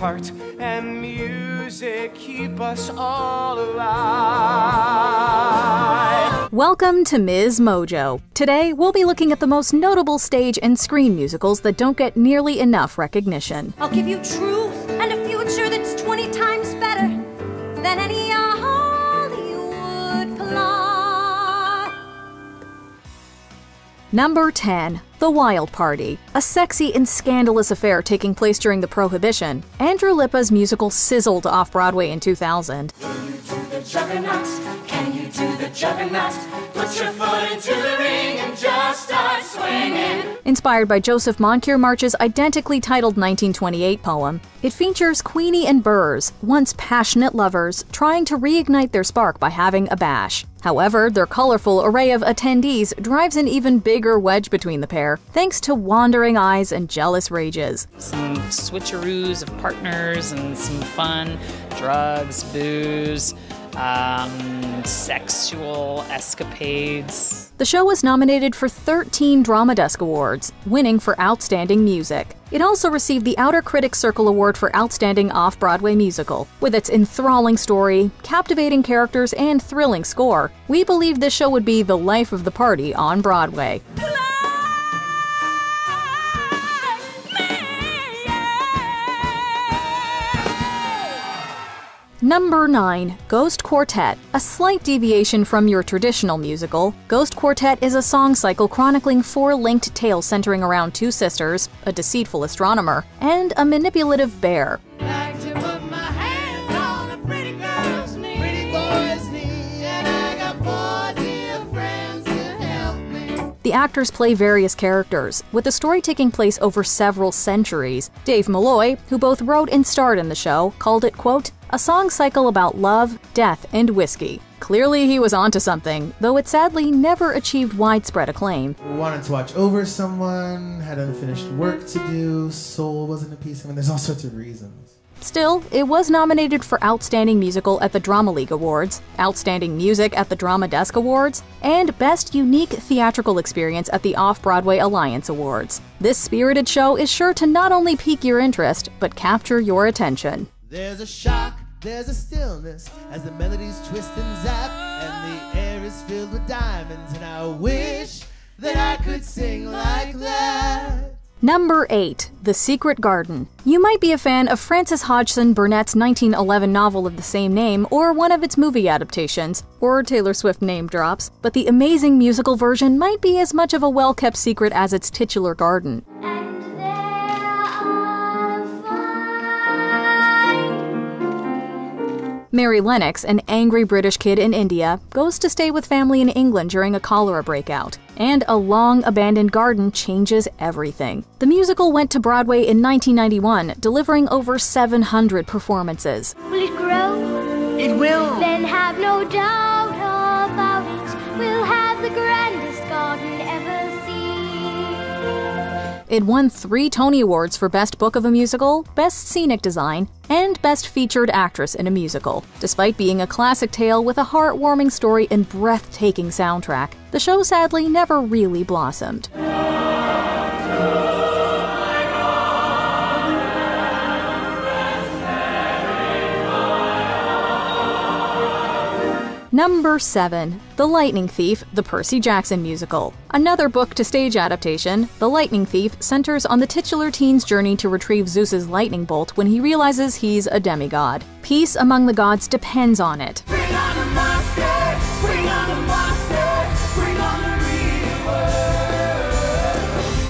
apart, and music keep us all alive. Welcome to MsMojo. Today, we'll be looking at the most notable stage and screen musicals that don't get nearly enough recognition. I'll give you truth and a future that's 20 times better than any Hollywood plot. Number 10. The Wild Party. A sexy and scandalous affair taking place during the Prohibition. Andrew Lippa's musical sizzled off Broadway in 2000. Can you do the juggernaut? Can you do the juggernaut? Put your foot into the ring and just start swinging. Inspired by Joseph Moncure March's identically titled 1928 poem, it features Queenie and Burrs, once passionate lovers, trying to reignite their spark by having a bash. However, their colorful array of attendees drives an even bigger wedge between the pair, thanks to wandering eyes and jealous rages. Some switcheroos of partners and some fun, drugs, booze, sexual escapades. The show was nominated for 13 Drama Desk Awards, winning for Outstanding Music. It also received the Outer Critics Circle Award for Outstanding Off-Broadway Musical. With its enthralling story, captivating characters, and thrilling score, we believe this show would be the life of the party on Broadway. Number 9. Ghost Quartet. A slight deviation from your traditional musical, Ghost Quartet is a song cycle chronicling 4 linked tales centering around 2 sisters, a deceitful astronomer, and a manipulative bear. The actors play various characters, with the story taking place over several centuries. Dave Malloy, who both wrote and starred in the show, called it, quote, a song cycle about love, death, and whiskey. Clearly he was onto something, though it sadly never achieved widespread acclaim. Wanted to watch over someone, had unfinished work to do, soul wasn't a piece. I mean, there's all sorts of reasons. Still, it was nominated for Outstanding Musical at the Drama League Awards, Outstanding Music at the Drama Desk Awards, and Best Unique Theatrical Experience at the Off-Broadway Alliance Awards. This spirited show is sure to not only pique your interest, but capture your attention. There's a shock, there's a stillness, as the melodies twist and zap, and the air is filled with diamonds, and I wish that I could sing like that. Number 8. The Secret Garden. You might be a fan of Frances Hodgson Burnett's 1911 novel of the same name, or one of its movie adaptations, or Taylor Swift name drops, but the amazing musical version might be as much of a well-kept secret as its titular garden. Mary Lennox, an angry British kid in India, goes to stay with family in England during a cholera breakout, and a long-abandoned garden changes everything. The musical went to Broadway in 1991, delivering over 700 performances. Will it grow? It will. Then have no doubt about it. We'll have the grandest garden ever seen. It won 3 Tony Awards for Best Book of a Musical, Best Scenic Design, and Best Featured Actress in a Musical. Despite being a classic tale with a heartwarming story and breathtaking soundtrack, the show sadly never really blossomed. Number 7. The Lightning Thief, the Percy Jackson Musical. Another book-to-stage adaptation, The Lightning Thief centers on the titular teen's journey to retrieve Zeus's lightning bolt when he realizes he's a demigod. Peace among the gods depends on it. Bring on the monster, bring on the monster, bring on the real world.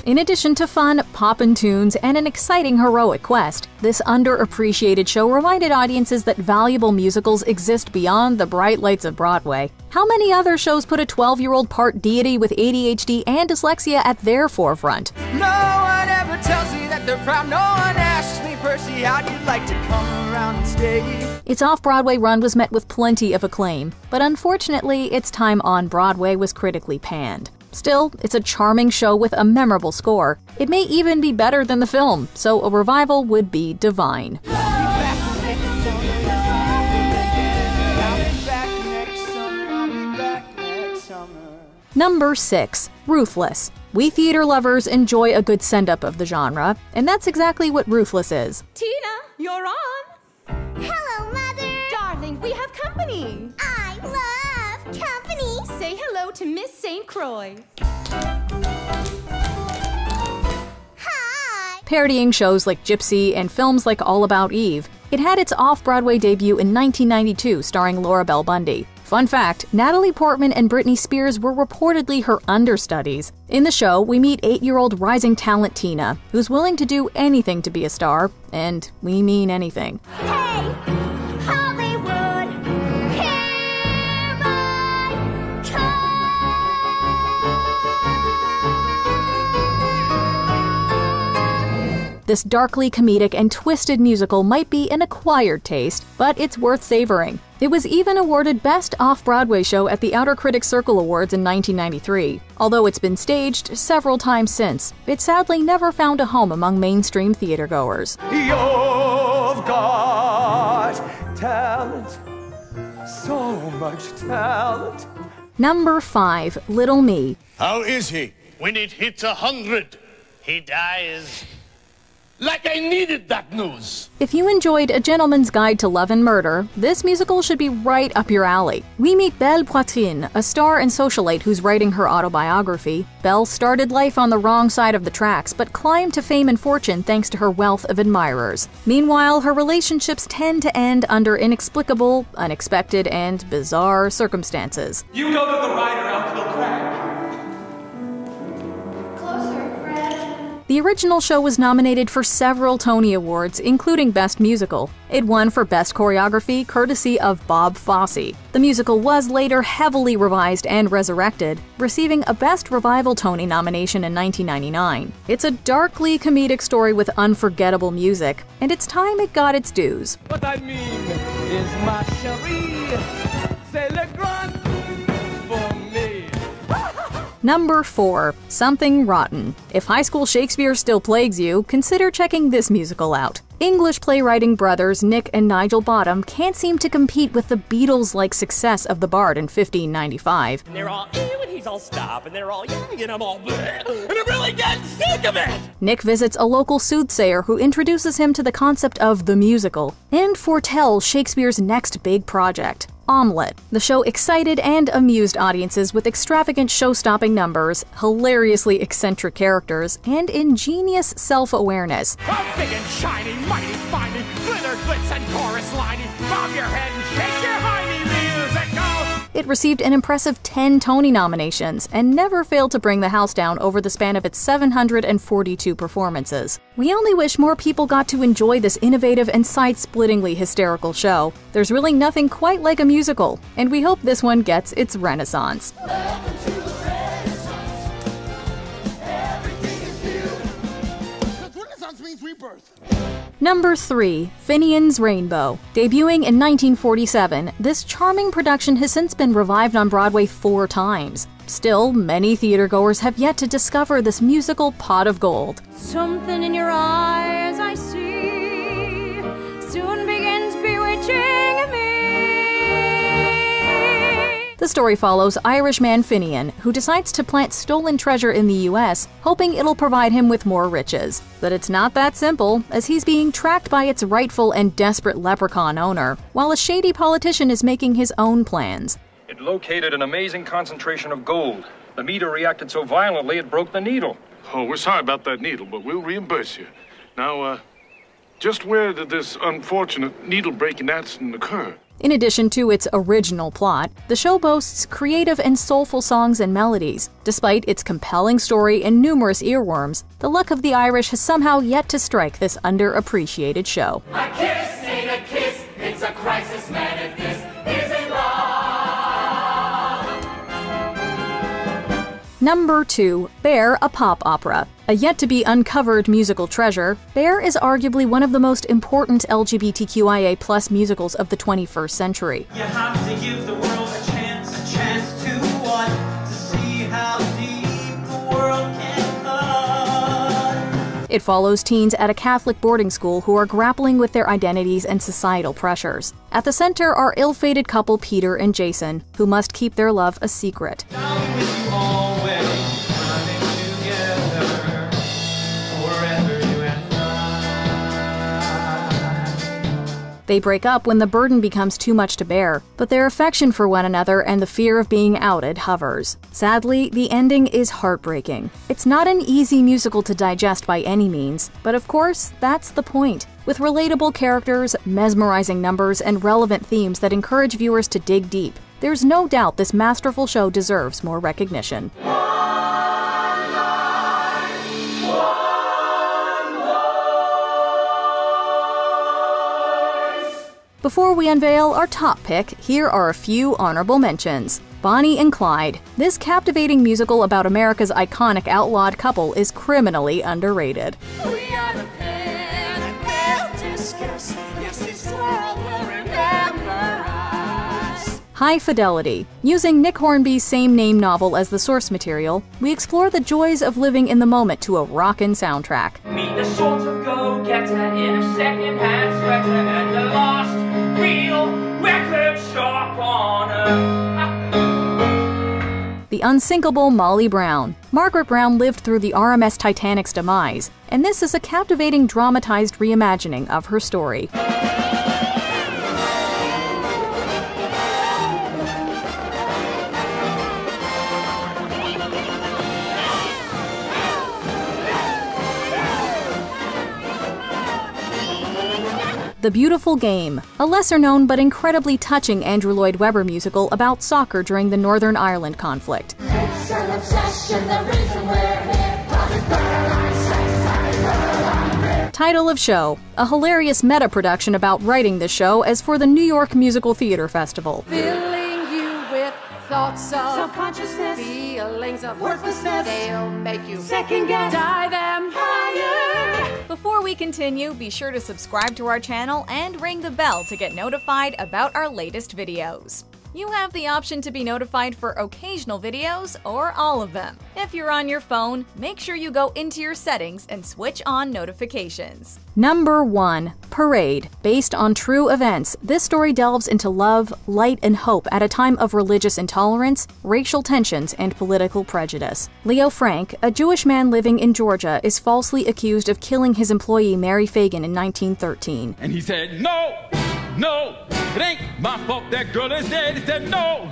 In addition to fun, poppin' tunes, and an exciting heroic quest, this underappreciated show reminded audiences that valuable musicals exist beyond the bright lights of Broadway. How many other shows put a 12-year-old part deity with ADHD and dyslexia at their forefront? No one ever tells me that they're proud. No one asks me, Percy, how'd you like to come around and stay? Its off-Broadway run was met with plenty of acclaim, but unfortunately, its time on Broadway was critically panned. Still, it's a charming show with a memorable score. It may even be better than the film, so a revival would be divine. Number 6. Ruthless. We theater lovers enjoy a good send-up of the genre, and that's exactly what Ruthless is. Tina, you're on. Hello, Mother. Darling, we have company. I love company. Say hello to Miss St. Croix. Hi. Parodying shows like Gypsy and films like All About Eve, it had its off-Broadway debut in 1992 starring Laura Bell Bundy. Fun fact, Natalie Portman and Britney Spears were reportedly her understudies. In the show, we meet 8-year-old rising talent Tina, who's willing to do anything to be a star, and we mean anything. Hey, Hollywood, hear my call. This darkly comedic and twisted musical might be an acquired taste, but it's worth savoring. It was even awarded Best Off-Broadway Show at the Outer Critics Circle Awards in 1993. Although it's been staged several times since, it sadly never found a home among mainstream theatergoers. You've got talent, so much talent. Number 5. Little Me. How is he? When it hits 100, he dies. Like I needed that news. If you enjoyed A Gentleman's Guide to Love and Murder, this musical should be right up your alley. We meet Belle Poitrine, a star and socialite who's writing her autobiography. Belle started life on the wrong side of the tracks, but climbed to fame and fortune thanks to her wealth of admirers. Meanwhile, her relationships tend to end under inexplicable, unexpected, and bizarre circumstances. You go to the Ryder Outfield Crag. The original show was nominated for several Tony Awards, including Best Musical. It won for Best Choreography, courtesy of Bob Fosse. The musical was later heavily revised and resurrected, receiving a Best Revival Tony nomination in 1999. It's a darkly comedic story with unforgettable music, and it's time it got its dues. What I mean is, ma chérie, c'est le grand for me. Number 4. Something Rotten. If High School Shakespeare still plagues you, consider checking this musical out. English playwriting brothers Nick and Nigel Bottom can't seem to compete with the Beatles-like success of The Bard in 1595. And they're all ew, and he's all stop, and they're all yeah, and I'm all bleh, and I'm really getting sick of it! Nick visits a local soothsayer who introduces him to the concept of the musical, and foretells Shakespeare's next big project, Omelette. The show excited and amused audiences with extravagant show-stopping numbers, hilariously eccentric characters, and ingenious self-awareness. I'm big and shiny, mighty, finey, glitter, glitz, and chorus liney. Bob your head and shake your hiney, musical! It received an impressive 10 Tony nominations and never failed to bring the house down over the span of its 742 performances. We only wish more people got to enjoy this innovative and side-splittingly hysterical show. There's really nothing quite like a musical, and we hope this one gets its renaissance. Welcome to the Renaissance. Everything is new. 'Cause Renaissance means rebirth. Number 3. Finian's Rainbow. Debuting in 1947, this charming production has since been revived on Broadway 4 times. Still, many theatergoers have yet to discover this musical pot of gold. Something in your eyes I see soon begins bewitching me. The story follows Irishman Finian, who decides to plant stolen treasure in the US, hoping it'll provide him with more riches. But it's not that simple, as he's being tracked by its rightful and desperate leprechaun owner, while a shady politician is making his own plans. It located an amazing concentration of gold. The meter reacted so violently it broke the needle. Oh, we're sorry about that needle, but we'll reimburse you. Now, just where did this unfortunate needle-breaking accident occur? In addition to its original plot, the show boasts creative and soulful songs and melodies. Despite its compelling story and numerous earworms, the luck of the Irish has somehow yet to strike this underappreciated show. A kiss ain't a kiss, it's a crisis, man, if this isn't love. Number 2. Bear, a pop opera. A yet-to-be-uncovered musical treasure, Bear is arguably one of the most important LGBTQIA+ musicals of the 21st century. You have to give the world a chance to what? To see how deep the world can cut. It follows teens at a Catholic boarding school who are grappling with their identities and societal pressures. At the center are ill-fated couple Peter and Jason, who must keep their love a secret. Down with you always, running They break up when the burden becomes too much to bear, but their affection for one another and the fear of being outed hovers. Sadly, the ending is heartbreaking. It's not an easy musical to digest by any means, but of course, that's the point. With relatable characters, mesmerizing numbers, and relevant themes that encourage viewers to dig deep, there's no doubt this masterful show deserves more recognition. Before we unveil our top pick, here are a few honorable mentions. Bonnie and Clyde. This captivating musical about America's iconic outlawed couple is criminally underrated. We are the pair that they'll discuss. Yes, this world will remember us. High Fidelity. Using Nick Hornby's same-name novel as the source material, we explore the joys of living in the moment to a rockin' soundtrack. Meet the sort of go-getter in a second-hand sweater and the lost real record shop on Earth. The unsinkable Molly Brown. Margaret Brown lived through the RMS Titanic's demise, and this is a captivating dramatized reimagining of her story. The Beautiful Game, a lesser-known but incredibly touching Andrew Lloyd Webber musical about soccer during the Northern Ireland conflict. It's an obsession, the reason we're here. Title of show, a hilarious meta-production about writing the show as for the New York Musical Theater Festival. Filling you with thoughts of self-consciousness, feelings of worthlessness. They'll make you second guess, die them higher. Before we continue, be sure to subscribe to our channel and ring the bell to get notified about our latest videos. You have the option to be notified for occasional videos or all of them. If you're on your phone, make sure you go into your settings and switch on notifications. Number 1. Parade. Based on true events, this story delves into love, light, and hope at a time of religious intolerance, racial tensions, and political prejudice. Leo Frank, a Jewish man living in Georgia, is falsely accused of killing his employee Mary Fagan in 1913. And he said, "No, no, it ain't my fault that girl is dead." He said, "No,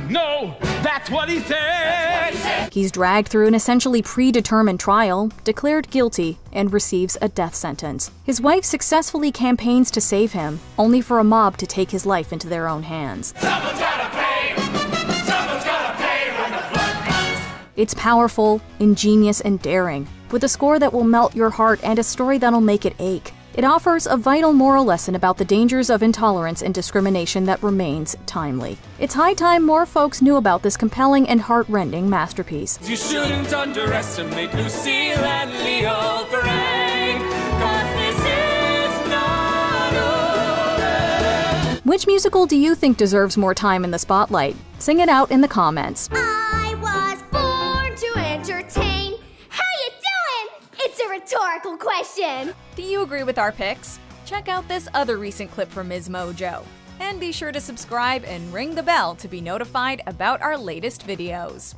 no, that's what he said." He's dragged through an essentially predetermined trial, declared guilty, and receives a death sentence. His wife successfully campaigns to save him, only for a mob to take his life into their own hands. Someone's gotta pay. Someone's gotta pay when the blood comes. It's powerful, ingenious, and daring, with a score that will melt your heart and a story that'll make it ache. It offers a vital moral lesson about the dangers of intolerance and discrimination that remains timely. It's high time more folks knew about this compelling and heart-rending masterpiece. You shouldn't underestimate Lucille and Leo Frank, 'cause this is not over. Which musical do you think deserves more time in the spotlight? Sing it out in the comments. I was born to entertain. How you doing? It's a rhetorical question. Do you agree with our picks? Check out this other recent clip from MsMojo. And be sure to subscribe and ring the bell to be notified about our latest videos.